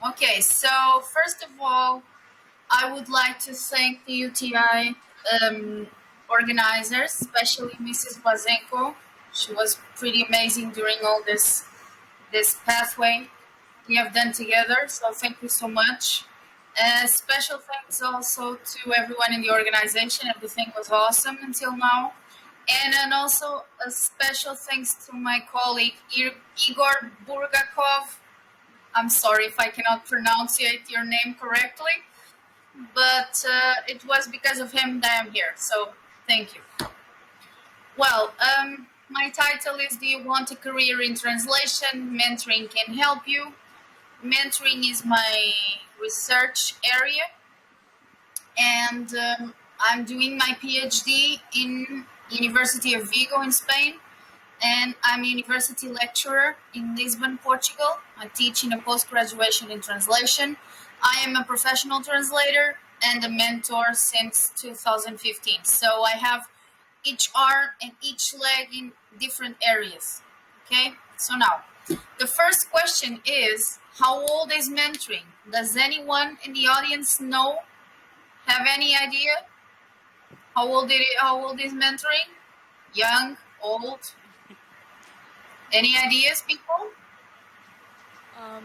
Okay, so first of all, I would like to thank the UTI organizers, especially Mrs. Bazenko. She was pretty amazing during all this pathway we have done together. So thank you so much. Special thanks also to everyone in the organization. Everything was awesome until now. And then also a special thanks to my colleague Igor Burgakov. I'm sorry if I cannot pronounce your name correctly, but it was because of him that I'm here. So thank you. Well, my title is Do You Want a Career in Translation? Mentoring can help you. Mentoring is my research area, and I'm doing my PhD in University of Vigo in Spain, and I'm a university lecturer in Lisbon, Portugal. I teach in a post-graduation in translation. I am a professional translator and a mentor since 2015. So I have each arm and each leg in different areas. Okay, so now the first question is, how old is mentoring? Does anyone in the audience know? Have any idea? How old is mentoring? Young, old? Any ideas, people?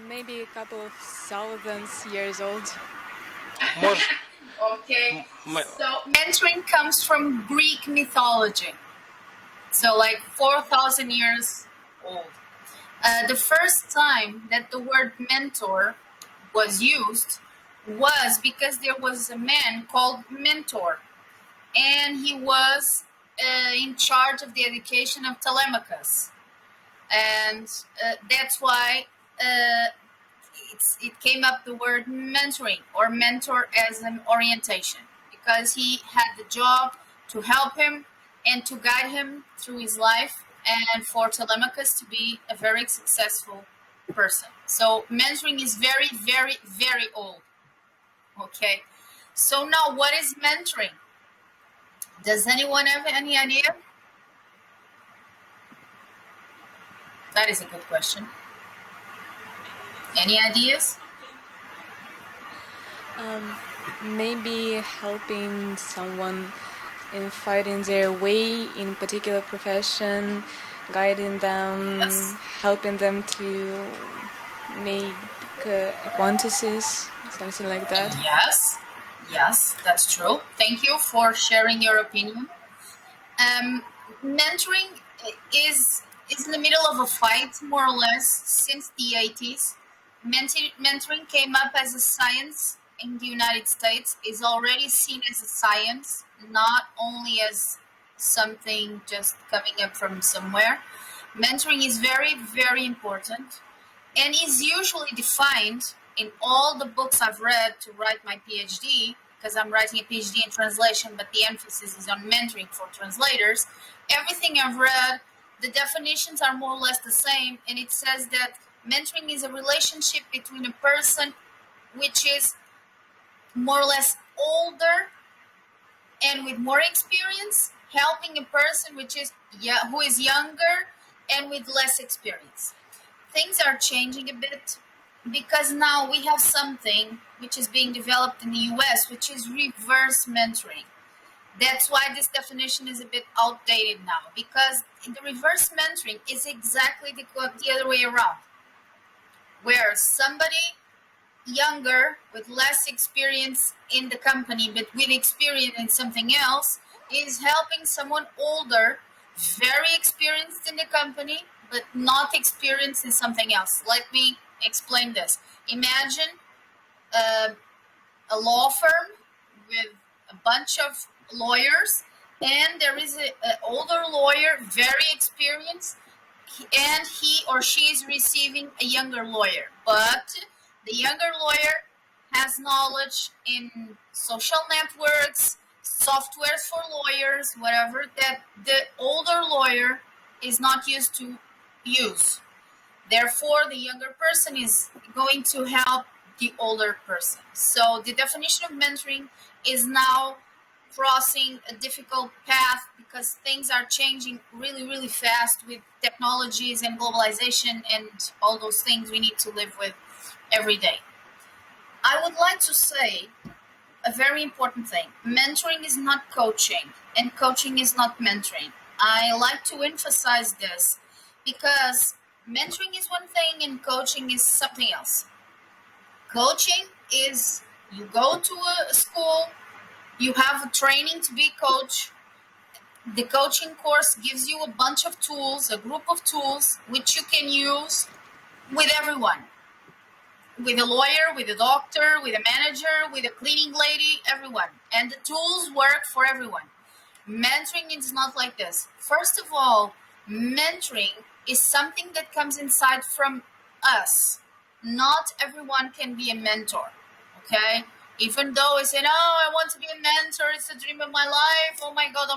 Maybe a couple of thousands years old. More, Okay. my, So mentoring comes from Greek mythology. So like 4,000 years old. The first time that the word mentor was used was because there was a man called Mentor, and he was in charge of the education of Telemachus, and that's why it came up the word mentoring or mentor as an orientation, because he had the job to help him and to guide him through his life, and for Telemachus to be a very successful person. So mentoring is very, very, very old. Okay. So now, what is mentoring? Does anyone have any idea? That is a good question. Any ideas? Maybe helping someone in finding their way in particular profession, guiding them, Yes. helping them to make acquaintances, something like that. Yes. Yes, that's true. Thank you for sharing your opinion. Um, Mentoring is in the middle of a fight, more or less, since the 80s. Mentoring came up as a science in the United States, is already seen as a science, not only as something just coming up from somewhere. Mentoring is very, very important and is usually defined in all the books I've read to write my PhD, because I'm writing a PhD in translation, but the emphasis is on mentoring for translators. Everything I've read, the definitions are more or less the same, and it says that mentoring is a relationship between a person which is more or less older and with more experience, helping a person who is younger and with less experience. Things are changing a bit because now we have something which is being developed in the US, which is reverse mentoring. That's why this definition is a bit outdated now, because the reverse mentoring is exactly the other way around, where somebody younger with less experience in the company but with experience in something else is helping someone older, very experienced in the company but not experienced in something else. Let me explain this. Imagine uh, a law firm with a bunch of lawyers, and there is an older lawyer, very experienced, and he or she is receiving a younger lawyer. But the younger lawyer has knowledge in social networks, softwares for lawyers, whatever, that the older lawyer is not used to use. Therefore, the younger person is going to help the older person. So the definition of mentoring is now crossing a difficult path because things are changing really, really fast with technologies and globalization and all those things we need to live with every day. I would like to say a very important thing. Mentoring is not coaching, and coaching is not mentoring. I like to emphasize this because mentoring is one thing and coaching is something else. Coaching is you go to a school, you have a training to be coach. The coaching course gives you a bunch of tools, a group of tools, which you can use with everyone, with a lawyer, with a doctor, with a manager, with a cleaning lady, everyone. And the tools work for everyone. Mentoring is not like this. First of all, mentoring is something that comes inside from us. Not everyone can be a mentor, okay? Even though I said, oh, I want to be a mentor, it's the dream of my life, oh my God,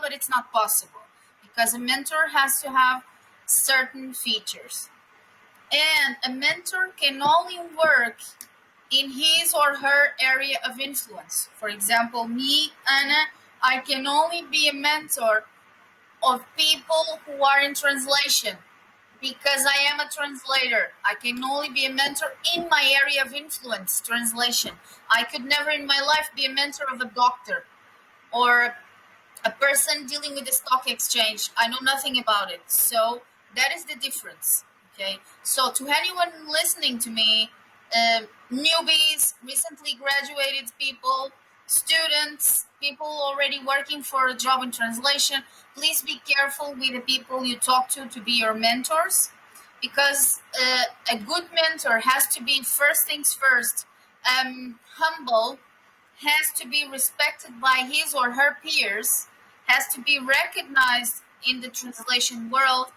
but it's not possible because a mentor has to have certain features. And a mentor can only work in his or her area of influence. For example, me, Anna, I can only be a mentor of people who are in translation because I am a translator. I can only be a mentor in my area of influence, translation. I could never in my life be a mentor of a doctor or a person dealing with the stock exchange. I know nothing about it. So that is the difference. Okay. So to anyone listening to me, newbies, recently graduated people, students, people already working for a job in translation, please be careful with the people you talk to be your mentors, because a good mentor has to be, first things first, humble, has to be respected by his or her peers, has to be recognized in the translation world,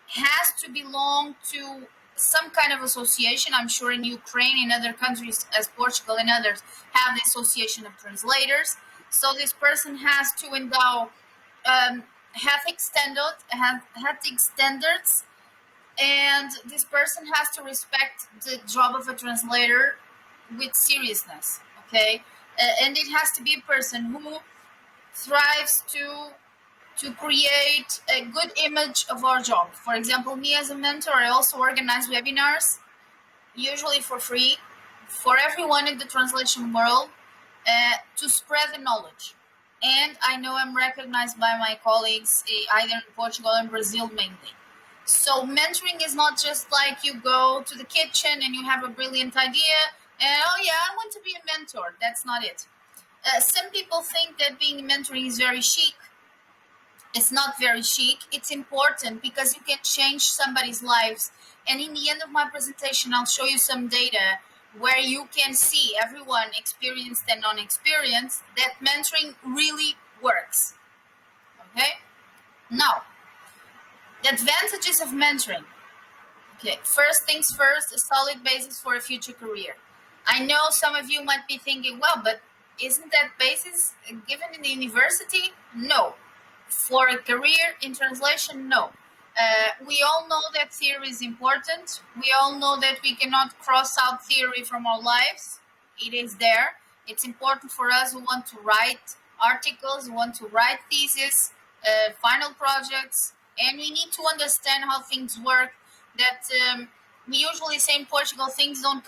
has to belong to some kind of association. I'm sure in Ukraine, in other countries as Portugal and others, have the Association of Translators. So this person has to endow ethic standards, and this person has to respect the job of a translator with seriousness. Okay, and it has to be a person who thrives to create a good image of our job. For example, me as a mentor, I also organize webinars, usually for free, for everyone in the translation world, to spread the knowledge. And I know I'm recognized by my colleagues, either in Portugal and Brazil mainly. So mentoring is not just like you go to the kitchen and you have a brilliant idea and, oh yeah, I want to be a mentor. That's not it. Some people think that being mentoring is very chic. It's not very chic. It's important because you can change somebody's lives. And in the end of my presentation, I'll show you some data where you can see, everyone, experienced and non-experienced, that mentoring really works. Okay? Now, the advantages of mentoring. Okay, first things first, a solid basis for a future career. I know some of you might be thinking, well, but isn't that basis given in the university? No. For a career in translation, no. We all know that theory is important. We all know that we cannot cross out theory from our lives. It is there. It's important for us who want to write articles, who want to write theses, final projects, and we need to understand how things work. That we usually say in Portugal, things don't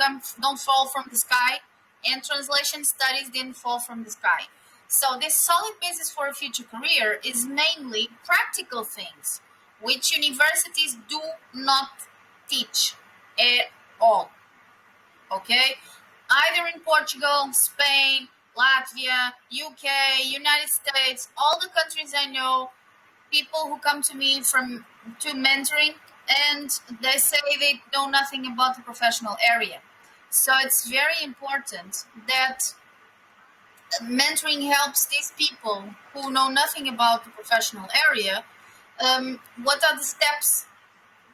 fall from the sky, and translation studies didn't fall from the sky. So this solid basis for a future career is mainly practical things, which universities do not teach at all. Okay? Either in Portugal, Spain, Latvia, UK, United States, all the countries I know, people who come to me to mentoring, and they say they know nothing about the professional area. So it's very important that mentoring helps these people who know nothing about the professional area. What are the steps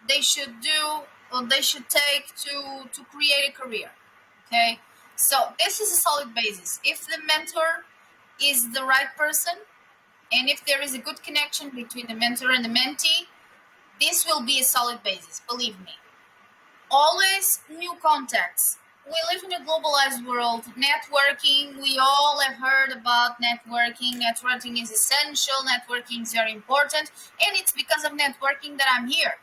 they should do or they should take to create a career? Okay, so this is a solid basis. If the mentor is the right person, and if there is a good connection between the mentor and the mentee, this will be a solid basis, believe me. Always new contacts. We live in a globalized world. Networking, we all have heard about networking. Networking is essential. Networking is very important. And it's because of networking that I'm here.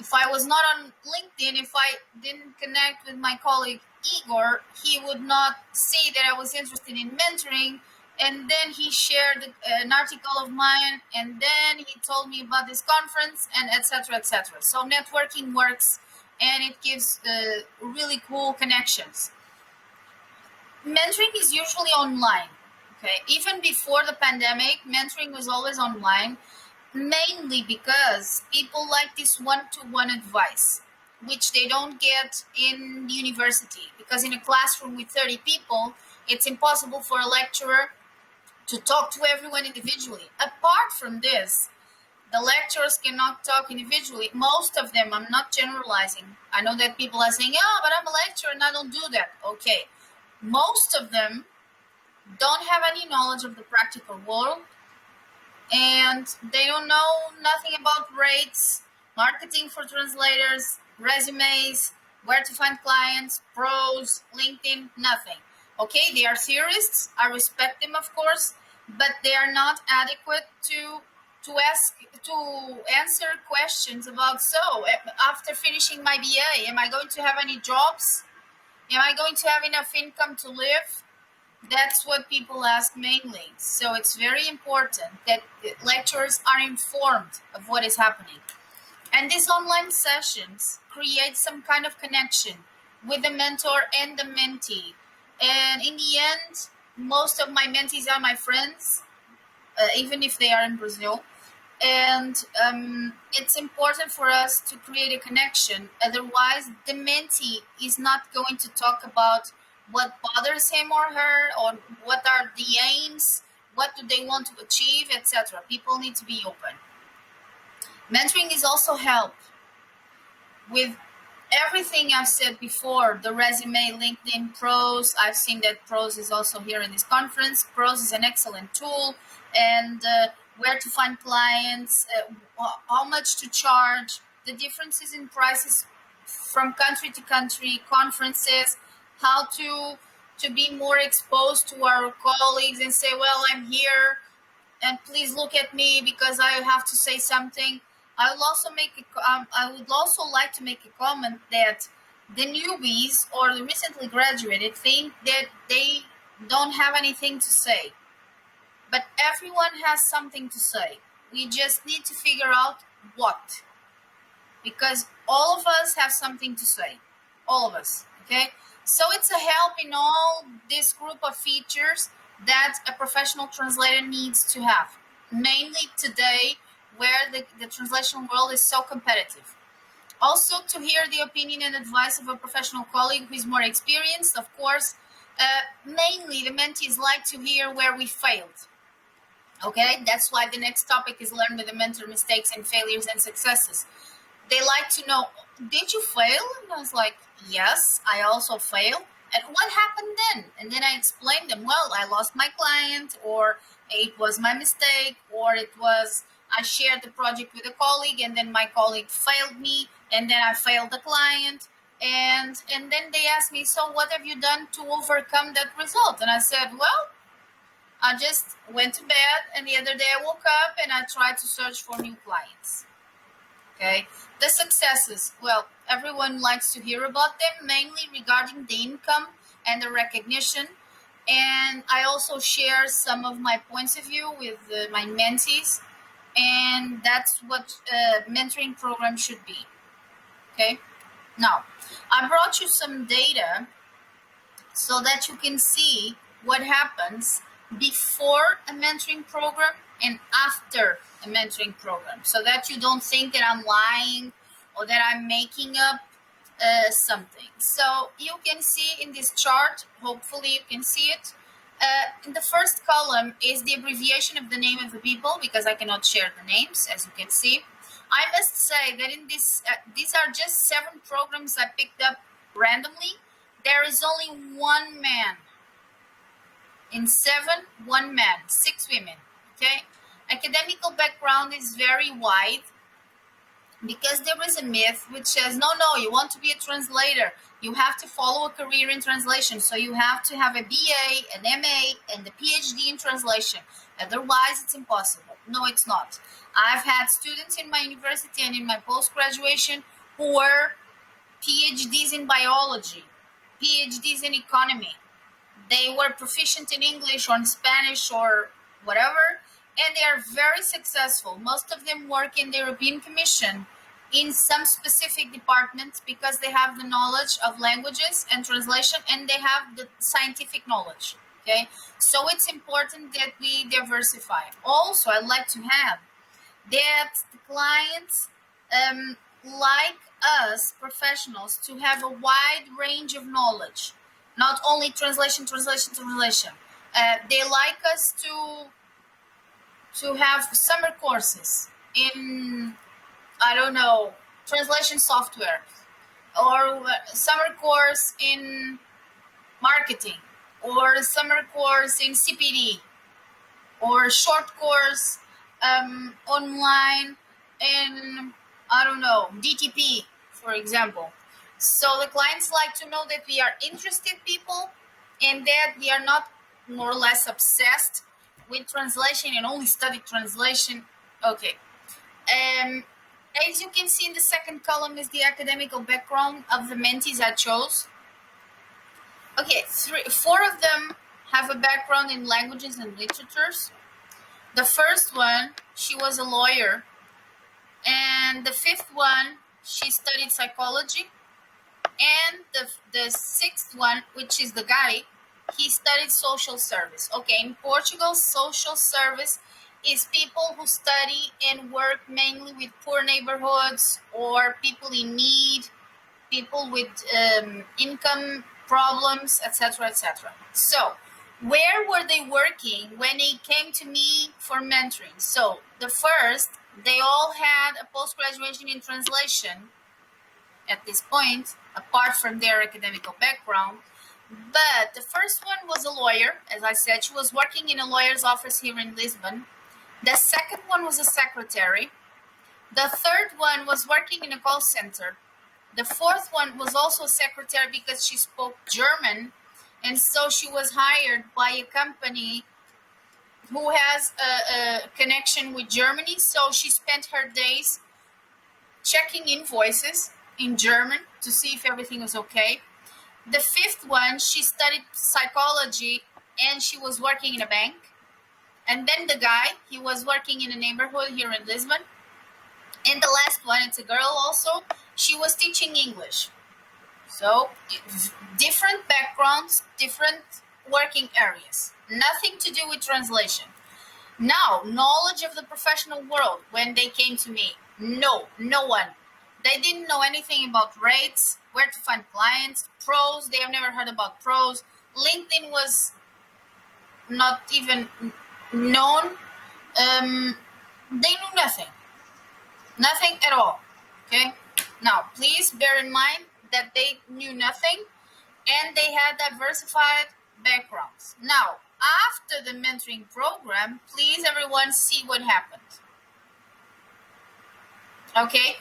If I was not on LinkedIn, if I didn't connect with my colleague Igor, he would not see that I was interested in mentoring. And then he shared an article of mine, and then he told me about this conference, and etc. etc. So networking works, and it gives really cool connections. Mentoring is usually online. Okay, even before the pandemic, mentoring was always online, mainly because people like this one-to-one advice, which they don't get in the university. Because in a classroom with 30 people, it's impossible for a lecturer to talk to everyone individually. Apart from this, the lecturers cannot talk individually. Most of them, I'm not generalizing. I know that people are saying, "Oh, but I'm a lecturer and I don't do that." Okay, most of them don't have any knowledge of the practical world, and they don't know nothing about rates, marketing for translators, resumes, where to find clients, pros, LinkedIn, nothing. Okay, they are theorists. I respect them, of course, but they are not adequate to answer questions about, so after finishing my BA, am I going to have any jobs? Am I going to have enough income to live? That's what people ask mainly. So it's very important that the lecturers are informed of what is happening. And these online sessions create some kind of connection with the mentor and the mentee. And in the end, most of my mentees are my friends, even if they are in Brazil. And it's important for us to create a connection. Otherwise, the mentee is not going to talk about what bothers him or her, or what are the aims, what do they want to achieve, etc. People need to be open. Mentoring is also help with everything I've said before, the resume, LinkedIn, Pros. I've seen that Pros is also here in this conference. Pros is an excellent tool, and where to find clients, how much to charge, the differences in prices from country to country, conferences, how to be more exposed to our colleagues and say, well, I'm here and please look at me because I have to say something. I would also like to make a comment that the newbies or the recently graduated think that they don't have anything to say, but everyone has something to say. We just need to figure out what, because all of us have something to say, all of us. Okay, so it's a help in all this group of features that a professional translator needs to have, mainly today where the translation world is so competitive. Also, to hear the opinion and advice of a professional colleague who is more experienced, of course. Mainly, the mentees like to hear where we failed. Okay, that's why the next topic is learn with the mentor, mistakes and failures and successes. They like to know, did you fail? And I was like, yes, I also failed. And what happened then? And then I explained them, well, I lost my client, or it was my mistake, or it was I shared the project with a colleague and then my colleague failed me, and then I failed the client. And then they asked me, so what have you done to overcome that result? And I said, well, I just went to bed, and the other day I woke up and I tried to search for new clients. Okay, the successes, well, everyone likes to hear about them, mainly regarding the income and the recognition. And I also share some of my points of view with my mentees, and that's what a mentoring program should be. Okay, now I brought you some data so that you can see what happens before a mentoring program and after a mentoring program, so that you don't think that I'm lying or that I'm making up something. So you can see in this chart, hopefully you can see it. In the first column is the abbreviation of the name of the people, because I cannot share the names, as you can see. I must say that in this, these are just 7 programs I picked up randomly. There is only one man. In 7, one man, 6 women. Okay, academical background is very wide. because there is a myth which says, no, you want to be a translator, you have to follow a career in translation, so you have to have a BA, an MA, and a PhD in translation, otherwise it's impossible. No, it's not. I've had students in my university and in my post-graduation who were PhDs in biology, PhDs in economy. They were proficient in English or in Spanish or whatever, and they are very successful. Most of them work in the European Commission in some specific departments because they have the knowledge of languages and translation, and they have the scientific knowledge. Okay, so it's important that we diversify. Also, I'd like to have that the clients like us professionals to have a wide range of knowledge, not only translation. They like us to have summer courses in, I don't know, translation software, or summer course in marketing, or a summer course in CPD, or a short course online in, I don't know, DTP, for example. So the clients like to know that we are interested people and that we are not more or less obsessed with translation and only study translation. Okay. As you can see in the second column is the academical background of the mentees I chose. Okay, four of them have a background in languages and literatures. The first one, she was a lawyer. And the fifth one, she studied psychology. And the sixth one, which is the guy, he studied social service. Okay, in Portugal, social service is people who study and work mainly with poor neighborhoods or people in need, people with income problems, etc., etc. So, where were they working when they came to me for mentoring? So, the first, they all had a post-graduation in translation at this point, apart from their academical background. But the first one was a lawyer. As I said, she was working in a lawyer's office here in Lisbon. The second one was a secretary. The third one was working in a call center. The fourth one was also a secretary because she spoke German, and so she was hired by a company who has a connection with Germany. So she spent her days checking invoices in German to see if everything was okay. The fifth one, she studied psychology and she was working in a bank. And then the guy, he was working in a neighborhood here in Lisbon. And the last one, it's a girl also, she was teaching English. So different backgrounds, different working areas, nothing to do with translation. Now, knowledge of the professional world when they came to me, no one. They didn't know anything about rates, where to find clients, pros, they have never heard about pros. LinkedIn was not even known. They knew nothing at all. Okay, now please bear in mind that they knew nothing and they had diversified backgrounds. Now, after the mentoring program, please everyone see what happened. Okay,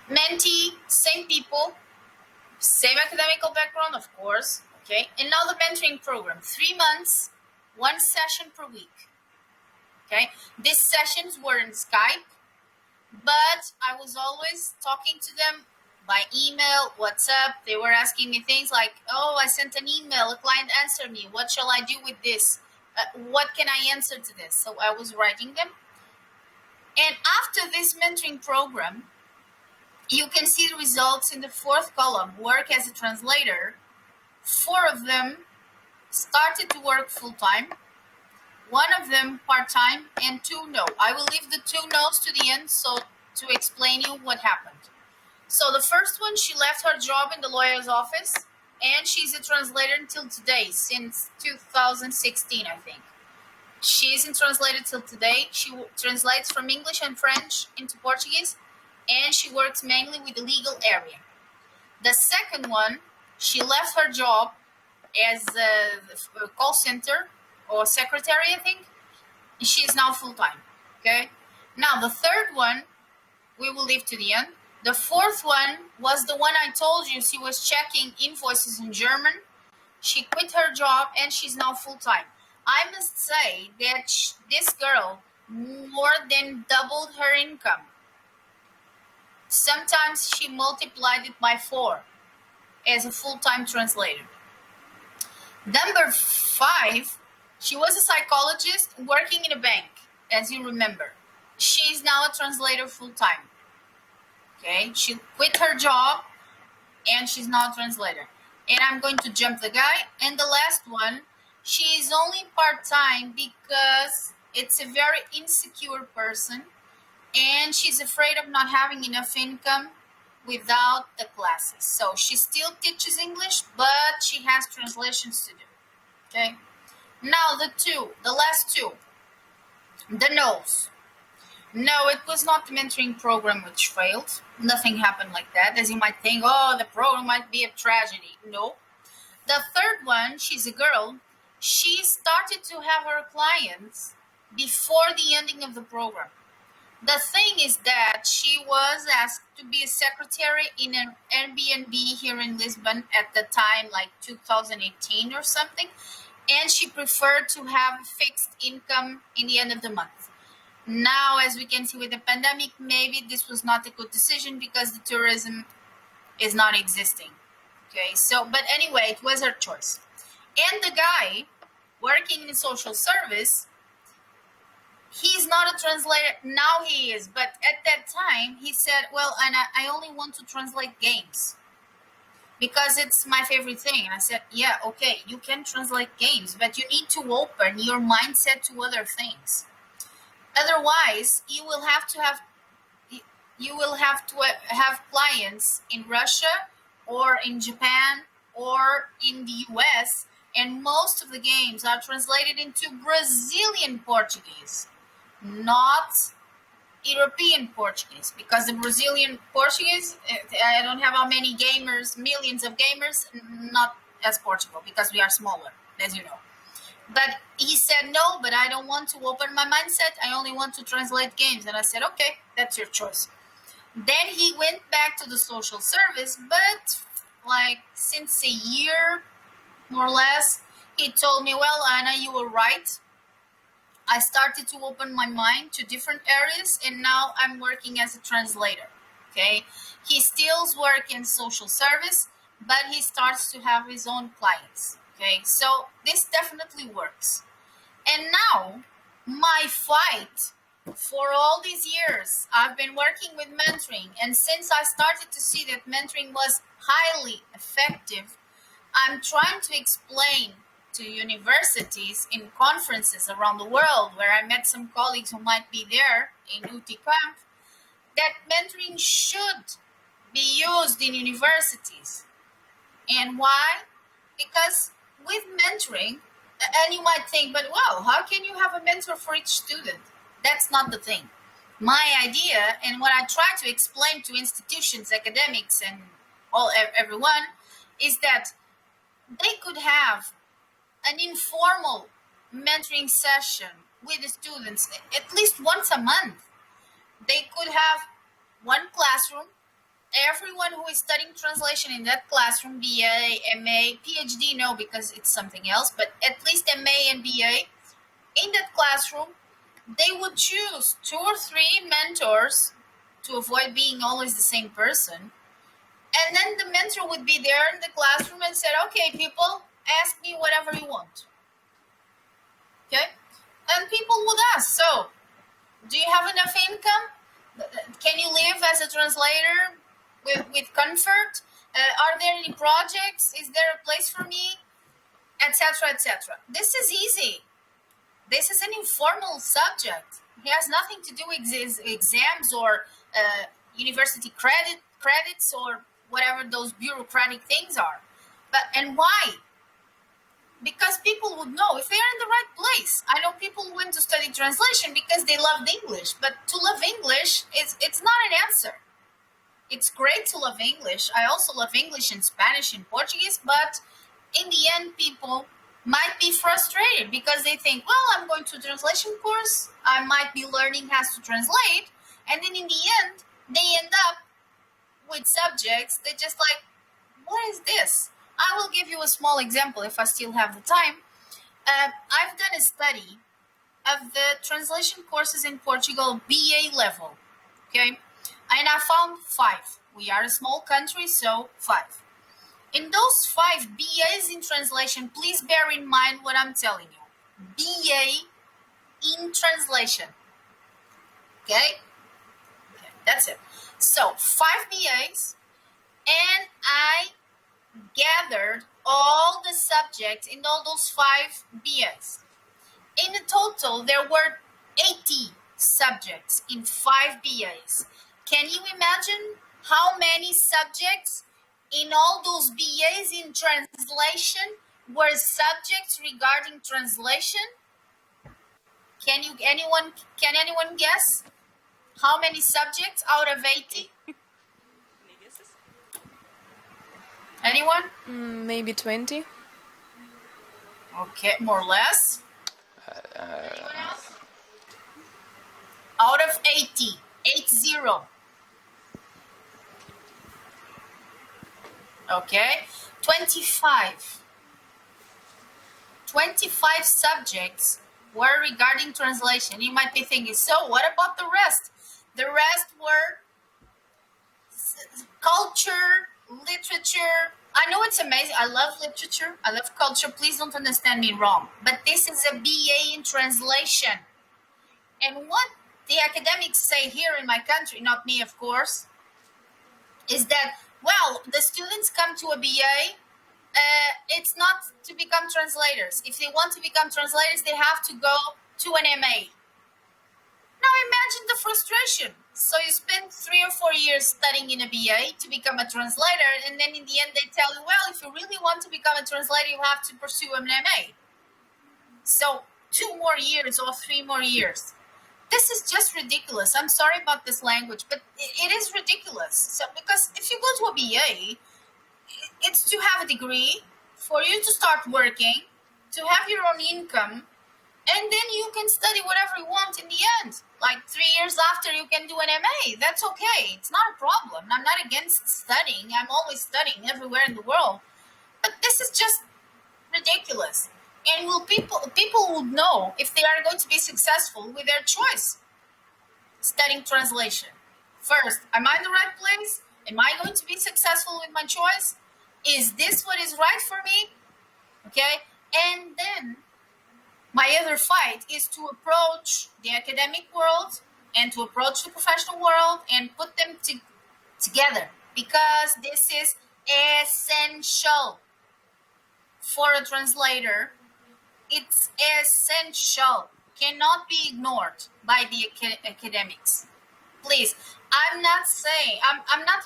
mentee, same people, same academical background, of course. Okay, and now the mentoring program, 3 months, 1 session per week. Okay, these sessions were in Skype, but I was always talking to them by email, WhatsApp. They were asking me things like, oh, I sent an email, a client answered me, what shall I do with this? What can I answer to this? So I was writing them. And after this mentoring program, you can see the results in the fourth column, work as a translator. 4 of them started to work full-time, 1 of them part-time, and 2 no. I will leave the 2 no's to the end so to explain you what happened. So the first one, she left her job in the lawyer's office, and she's a translator until today, since 2016, I think. She isn't translated till today. She translates from English and French into Portuguese, and she works mainly with the legal area. The second one, she left her job as a call center or secretary, I think. She is now full-time. Okay. Now the third one we will leave to the end. The fourth one was the one I told you. She was checking invoices in German. She quit her job and she's now full-time. I must say that this girl more than doubled her income. Sometimes she multiplied it by 4 as a full-time translator. Number 5, she was a psychologist working in a bank, as you remember. She's now a translator full-time. Okay, she quit her job and she's now a translator. And I'm going to jump the guy. And the last one, she is only part-time because it's a very insecure person and she's afraid of not having enough income without the classes. So she still teaches English, but she has translations to do. Okay. Now the last two, the no's. No, it was not the mentoring program which failed. Nothing happened like that. As you might think, oh, the program might be a tragedy. No. The third one, she's a girl. She started to have her clients before the ending of the program. The thing is that she was asked to be a secretary in an Airbnb here in Lisbon at the time, like 2018 or something. And she preferred to have fixed income in the end of the month. Now, as we can see with the pandemic, maybe this was not a good decision because the tourism is not existing. Okay, so, but anyway, it was her choice. And the guy working in social service, he's not a translator. Now he is. But at that time, he said, well, and I only want to translate games because it's my favorite thing. And I said, yeah, okay, you can translate games, but you need to open your mindset to other things. Otherwise, you will have to have clients in Russia or in Japan or in the US, and most of the games are translated into Brazilian Portuguese, not European Portuguese, because the Brazilian Portuguese, I don't have how many gamers, millions of gamers, not as Portugal, because we are smaller, as you know. But he said, no, but I don't want to open my mindset. I only want to translate games. And I said, okay, that's your choice. Then he went back to the social service, but like since a year, more or less, he told me, well, Anna, you were right. I started to open my mind to different areas, and now I'm working as a translator. Okay. He still works in social service, but he starts to have his own clients. Okay, so this definitely works. And now, my fight for all these years, I've been working with mentoring. And since I started to see that mentoring was highly effective, I'm trying to explain to universities in conferences around the world, where I met some colleagues who might be there in UTCamp, that mentoring should be used in universities. And why? Because with mentoring, and you might think, but wow, how can you have a mentor for each student? That's not the thing. My idea, and what I try to explain to institutions, academics, and everyone, is that they could have an informal mentoring session with the students at least once a month. They could have one classroom. Everyone who is studying translation in that classroom, BA, MA, PhD, no, because it's something else, but at least MA and BA, in that classroom, they would choose 2 or 3 mentors to avoid being always the same person. And then the mentor would be there in the classroom and said, okay, people, ask me whatever you want. Okay? And people would ask, so, do you have enough income? Can you live as a translator with comfort? Are there any projects? Is there a place for me? Etc., etc. This is easy. This is an informal subject. It has nothing to do with exams or university credits or whatever those bureaucratic things are. And why? Because people would know if they are in the right place. I know people who went to study translation because they loved English, but to love English, it's not an answer. It's great to love English. I also love English and Spanish and Portuguese, but in the end, people might be frustrated because they think, well, I'm going to a translation course. I might be learning how to translate. And then in the end, they end up with subjects that just like, what is this? I will give you a small example if I still have the time. I've done a study of the translation courses in Portugal BA level. Okay, and I found five. We are a small country, so five. In those five BAs in translation, please bear in mind what I'm telling you. BA in translation. Okay? Okay, that's it. So, five BAs, and I gathered all the subjects in all those five BAs. In the total, there were 80 subjects in five BAs. Can you imagine how many subjects in all those BAs in translation were subjects regarding translation? Can anyone guess how many subjects out of 80? Anyone? Maybe 20. Okay, more or less. Out of 80, 80. Okay, 25. 25 subjects were regarding translation. You might be thinking, so what about the rest? The rest were culture, literature. I know it's amazing. I love literature. I love culture. Please don't understand me wrong. But this is a BA in translation. And what the academics say here in my country, not me, of course, is that, well, the students come to a BA. It's not to become translators. If they want to become translators, they have to go to an MA. Now imagine the frustration. So you spend 3 or 4 years studying in a BA to become a translator, and then in the end they tell you, well, if you really want to become a translator, you have to pursue an MA. So 2 more years or 3 more years. This is just ridiculous. I'm sorry about this language, but it is ridiculous. So because if you go to a BA, it's to have a degree, for you to start working, to have your own income, and then you can study whatever you want in the end. Like 3 years after, you can do an MA. That's okay. It's not a problem. I'm not against studying. I'm always studying everywhere in the world. But this is just ridiculous. And will people would know if they are going to be successful with their choice. Studying translation. First, am I in the right place? Am I going to be successful with my choice? Is this what is right for me? Okay? And then my other fight is to approach the academic world and to approach the professional world and put them together, because this is essential for a translator. It's essential. Cannot be ignored by the academics. Please, I'm not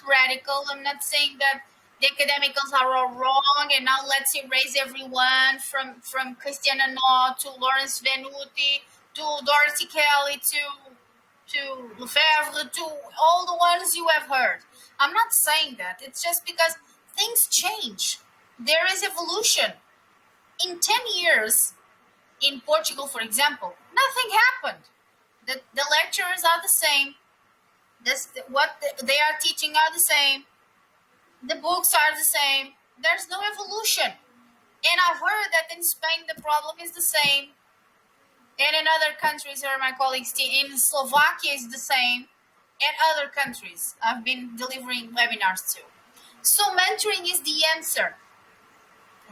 radical. I'm not saying that the academicals are all wrong and now let's erase everyone from Christian Anot to Lawrence Venuti to Dorothy Kelly to Lefebvre to all the ones you have heard. I'm not saying that. It's just because things change. There is evolution. In 10 years, in Portugal, for example, nothing happened. The lecturers are the same. They are teaching are the same. The books are the same. There's no evolution. And I've heard that in Spain the problem is the same. And in other countries where my colleagues in Slovakia is the same. And other countries I've been delivering webinars to. So mentoring is the answer.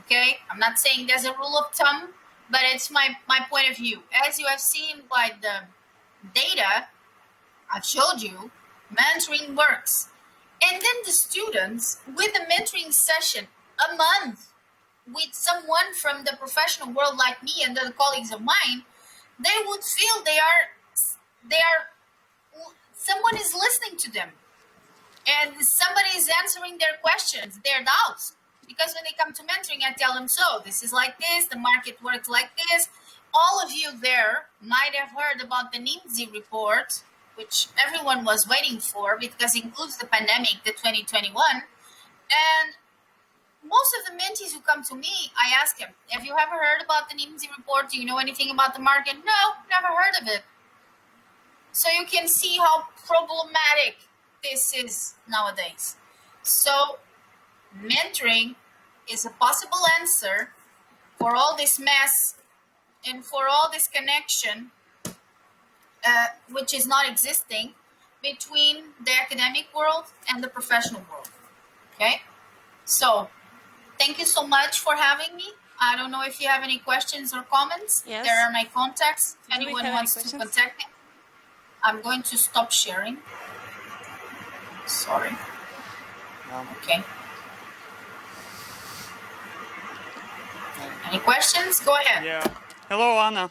Okay? I'm not saying there's a rule of thumb, but it's my point of view. As you have seen by the data I've showed you, mentoring works. And then the students, with a mentoring session a month with someone from the professional world like me and other colleagues of mine, they would feel they are someone is listening to them and somebody is answering their questions, their doubts. Because when they come to mentoring, I tell them, so this is like this, the market works like this. All of you there might have heard about the NIMSI report, which everyone was waiting for because it includes the pandemic, the 2021. And most of the mentees who come to me, I ask them, have you ever heard about the NIMSI report? Do you know anything about the market? No, never heard of it. So you can see how problematic this is nowadays. So mentoring is a possible answer for all this mess and for all this connection, which is not existing between the academic world and the professional world. Okay, so thank you so much for having me. I don't know if you have any questions or comments. Yes. There are my contacts. If Do we anyone have any wants to questions? contact me, I'm going to stop sharing. Sorry. Okay. Any questions? Go ahead. Yeah. Hello, Anna.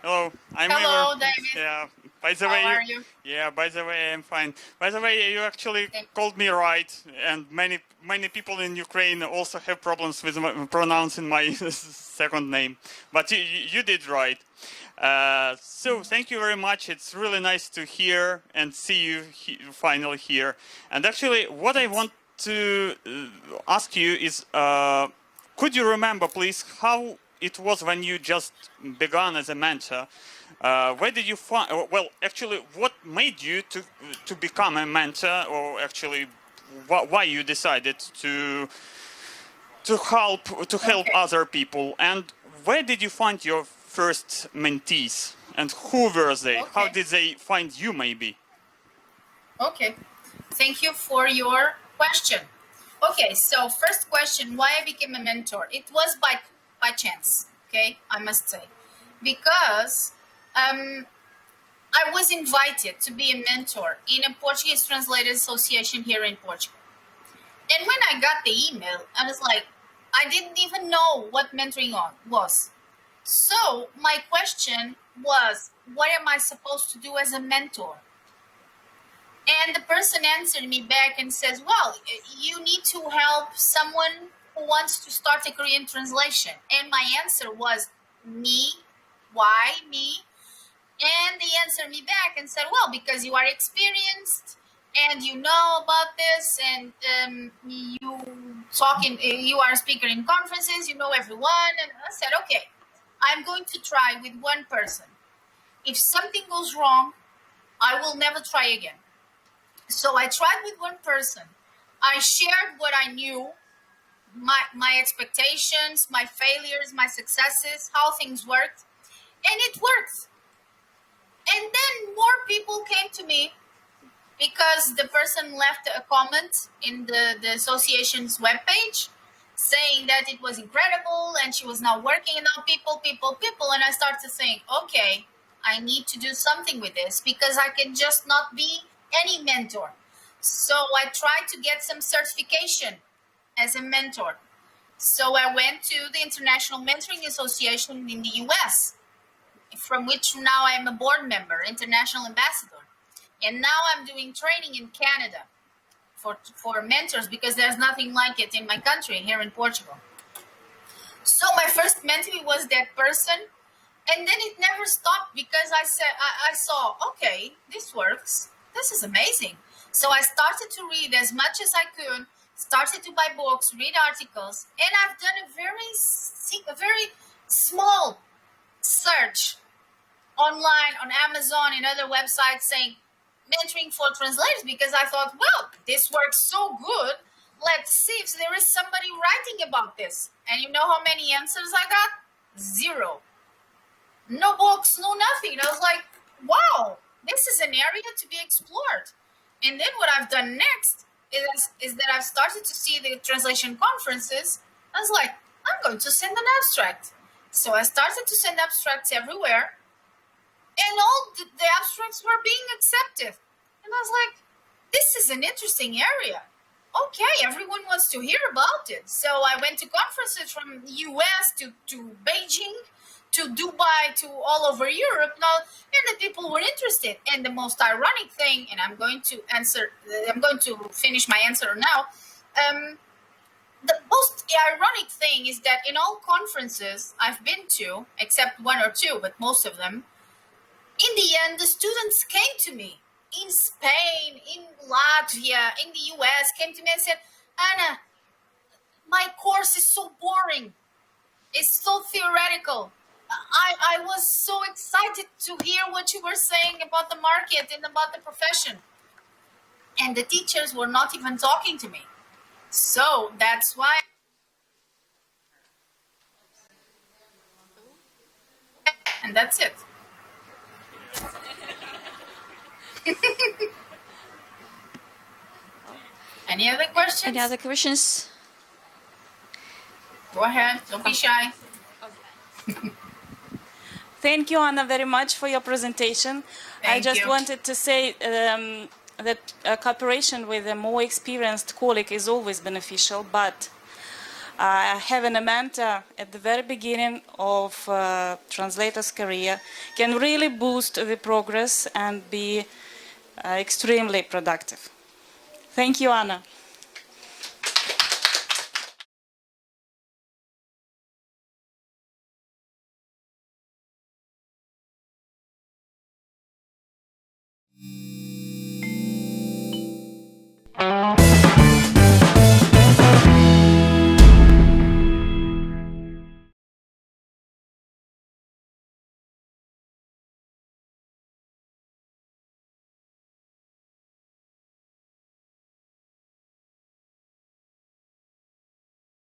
Hello, I'm Hello, Iver. David. Yeah. By the How way, are you? Yeah. By the way, I'm fine. By the way, you actually Thank- called me right, and many people in Ukraine also have problems with pronouncing my second name, but you did right. So thank you very much. It's really nice to hear and see you finally here. And actually, what I want to ask you is, could you remember, please, how it was when you just began as a mentor? Where did you find? Well, actually, what made you to become a mentor, or actually, why you decided to help Okay. other people, and where did you find your first mentees, and who were they? How Okay. did they find you? Maybe. Okay. Thank you for your question. Okay, so first question, why I became a mentor? It was by chance, okay, I must say. Because I was invited to be a mentor in a Portuguese Translators Association here in Portugal. And when I got the email, I was like, I didn't even know what mentoring was. So my question was, what am I supposed to do as a mentor? And the person answered me back and says, well, you need to help someone who wants to start a career in translation. And my answer was, me? Why me? And they answered me back and said, well, because you are experienced and you know about this, and you are a speaker in conferences, you know everyone. And I said, okay, I'm going to try with one person. If something goes wrong, I will never try again. So I tried with one person. I shared what I knew, my expectations, my failures, my successes, how things worked, and it worked. And then more people came to me because the person left a comment in the association's webpage saying that it was incredible and she was now working, and now people. And I started to think, okay, I need to do something with this because I can just not be any mentor. So I tried to get some certification as a mentor. So I went to the International Mentoring Association in the US, from which now I'm a board member, international ambassador. And now I'm doing training in Canada for mentors because there's nothing like it in my country, here in Portugal. So my first mentee was that person. And then it never stopped because I saw, okay, this works. This is amazing. So I started to read as much as I could, started to buy books, read articles, and I've done a very small search online on Amazon and other websites saying mentoring for translators, because I thought, well, this works so good. Let's see if there is somebody writing about this. And you know how many answers I got? 0. No books, no nothing. I was like, wow, this is an area to be explored. And then what I've done next is that I've started to see the translation conferences. I was like, I'm going to send an abstract. So I started to send abstracts everywhere, and all the abstracts were being accepted. And I was like, this is an interesting area. Okay, everyone wants to hear about it. So I went to conferences from the US to Beijing, to Dubai, to all over Europe now, and the people were interested. And the most ironic thing, and I'm going to finish my answer now. The most ironic thing is that in all conferences I've been to, except one or two, but most of them, in the end, the students came to me in Spain, in Latvia, in the US, came to me and said, Anna, my course is so boring. It's so theoretical. I was so excited to hear what you were saying about the market and about the profession. and the teachers were not even talking to me. So that's why. And that's it. Any other questions? Any other questions? Go ahead. Don't be shy. Thank you, Anna, very much for your presentation. I Thank just you. wanted to say that cooperation with a more experienced colleague is always beneficial, but having a mentor at the very beginning of translator's career can really boost the progress and be extremely productive. Thank you, Anna.